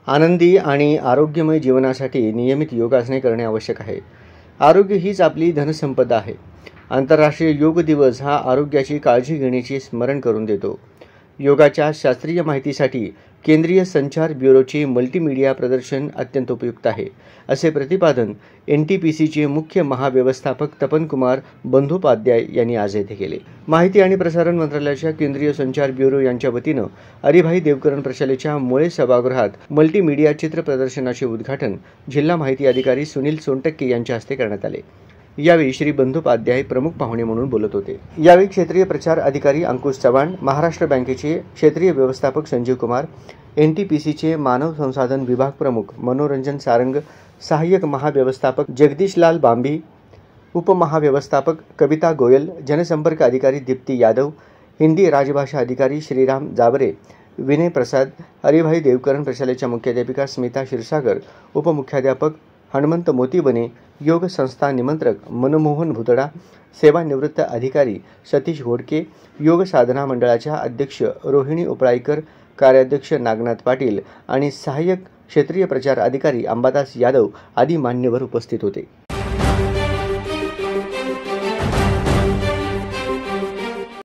आनंदी आणि आरोग्यमय जीवनासाठी नियमित योगासने करणे आवश्यक आहे. आरोग्य हीच आपली धनसंपदा आहे. आंतरराष्ट्रीय योग दिवस हा आरोग्याची काळजी घेण्याचे स्मरण करून देतो. योगाच्या शास्त्रीय माहितीसाठी केंद्रीय संचार ब्युरोचे मल्टीमीडिया प्रदर्शन अत्यंत उपयुक्त आहे, असे प्रतिपादन NTPCचे मुख्य महाव्यवस्थापक तपनकुमार बंदोपाध्याय यांनी आज येथे केले. माहिती आणि प्रसारण मंत्रालयाच्या केंद्रीय संचार ब्युरो यांच्या वतीनं हरिभाई देवकरण प्रशालेच्या मुळे सभागृहात मल्टीमीडिया चित्र प्रदर्शनाचे उद्घाटन जिल्हा माहिती अधिकारी सुनील सोनटक्के यांच्या हस्ते करण्यात आले. यावेळी श्री बंदोपाध्याय प्रमुख पाहुणे म्हणून बोलत होते. यावेळी क्षेत्रीय प्रचार अधिकारी अंकुश चव्हाण, महाराष्ट्र बँकेचे क्षेत्रीय व्यवस्थापक संजीव कुमार, NTPCचे मानव संसाधन विभाग प्रमुख मनोरंजन सारंग, सहाय्यक महाव्यवस्थापक जगदीशलाल बांबी, उपमहाव्यवस्थापक कविता गोयल, जनसंपर्क अधिकारी दीप्ती यादव, हिंदी राजभाषा अधिकारी श्रीराम जाबरे, विनय प्रसाद, हरिभाई देवकरण प्रशालेच्या मुख्याध्यापिका स्मिता क्षीरसागर, उपमुख्याध्यापक हनुमंत मोतीबने, योग संस्था निमंत्रक मनमोहन भुतडा, सेवानिवृत्त अधिकारी सतीश घोडके, योग साधना मंडळाच्या अध्यक्ष रोहिणी उपळाईकर, कार्याध्यक्ष नागनाथ पाटील आणि सहाय्यक क्षेत्रीय प्रचार अधिकारी अंबादास यादव आदी मान्यवर उपस्थित होते.